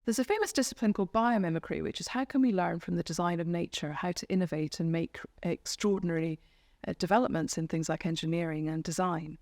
There's a famous discipline called biomimicry, which is how can we learn from the design of nature, how to innovate and make extraordinary developments in things like engineering and design.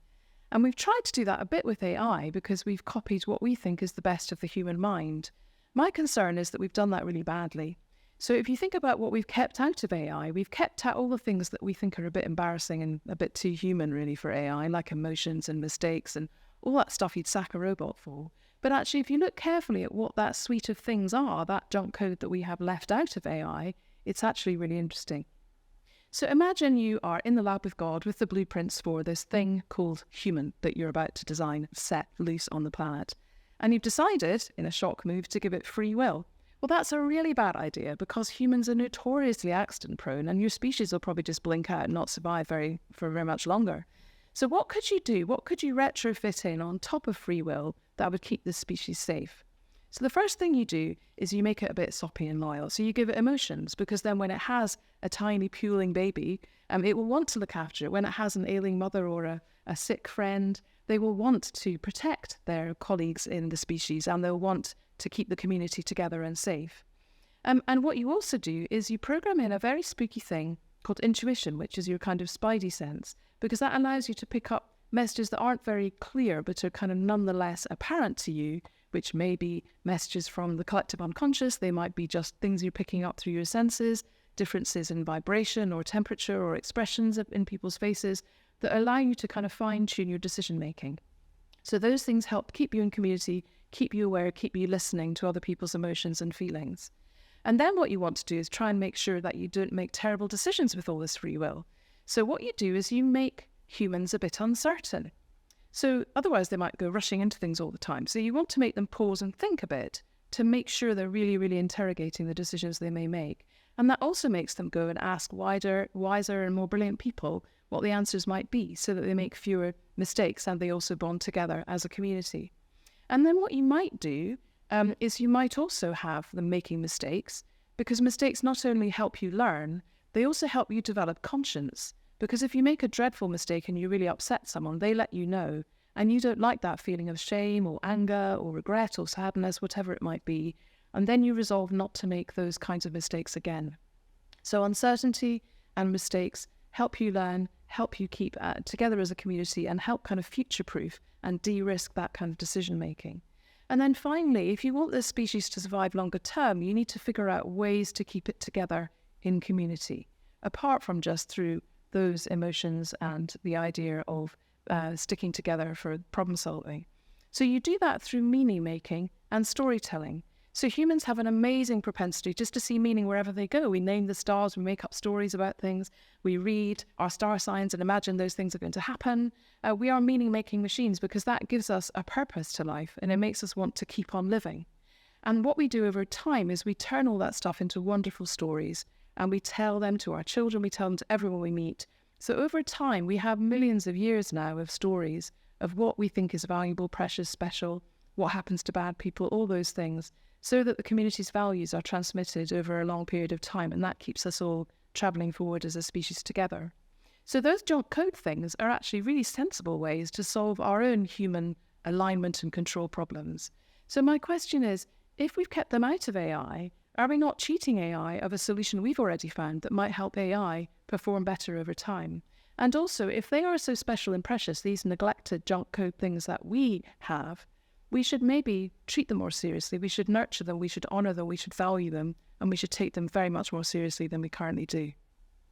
And we've tried to do that a bit with AI because we've copied what we think is the best of the human mind. My concern is that we've done that really badly. So if you think about what we've kept out of AI, we've kept out all the things that we think are a bit embarrassing and a bit too human really for AI, like emotions and mistakes and all that stuff you'd sack a robot for. But actually, if you look carefully at what that suite of things are, that junk code that we have left out of AI, it's actually really interesting. So imagine you are in the lab with God with the blueprints for this thing called human that you're about to design, set loose on the planet. And you've decided, in a shock move, to give it free will. Well, that's a really bad idea because humans are notoriously accident prone and your species will probably just blink out and not survive for very much longer. So what could you do? What could you retrofit in on top of free will that would keep this species safe? So the first thing you do is you make it a bit soppy and loyal. So you give it emotions because then when it has a tiny puling baby, it will want to look after it. When it has an ailing mother or a sick friend, they will want to protect their colleagues in the species and they'll want to keep the community together and safe. And what you also do is you program in a very spooky thing called intuition, which is your kind of spidey sense, because that allows you to pick up messages that aren't very clear but are kind of nonetheless apparent to you, which may be messages from the collective unconscious. They might be just things you're picking up through your senses, differences in vibration or temperature or expressions in people's faces that allow you to kind of fine-tune your decision-making. So those things help keep you in community, keep you aware, keep you listening to other people's emotions and feelings. And then what you want to do is try and make sure that you don't make terrible decisions with all this free will. So what you do is you make humans a bit uncertain. So otherwise they might go rushing into things all the time. So you want to make them pause and think a bit to make sure they're really, really interrogating the decisions they may make. And that also makes them go and ask wiser and more brilliant people what the answers might be so that they make fewer mistakes and they also bond together as a community. And then what you might do is you might also have them making mistakes because mistakes not only help you learn, they also help you develop conscience. Because if you make a dreadful mistake and you really upset someone, they let you know, and you don't like that feeling of shame or anger or regret or sadness, whatever it might be, and then you resolve not to make those kinds of mistakes again. So uncertainty and mistakes help you learn, help you keep together as a community and help kind of future-proof and de-risk that kind of decision-making. And then finally, if you want this species to survive longer term, you need to figure out ways to keep it together in community, apart from just through those emotions and the idea of sticking together for problem solving. So you do that through meaning making and storytelling. So humans have an amazing propensity just to see meaning wherever they go. We name the stars, we make up stories about things, we read our star signs and imagine those things are going to happen. We are meaning making machines because that gives us a purpose to life and it makes us want to keep on living. And what we do over time is we turn all that stuff into wonderful stories and we tell them to our children, we tell them to everyone we meet. So over time, we have millions of years now of stories of what we think is valuable, precious, special, what happens to bad people, all those things, so that the community's values are transmitted over a long period of time, and that keeps us all travelling forward as a species together. So those junk code things are actually really sensible ways to solve our own human alignment and control problems. So my question is, if we've kept them out of AI, are we not cheating AI of a solution we've already found that might help AI perform better over time? And also, if they are so special and precious, these neglected junk code things that we have, we should maybe treat them more seriously. We should nurture them, we should honour them, we should value them, and we should take them very much more seriously than we currently do.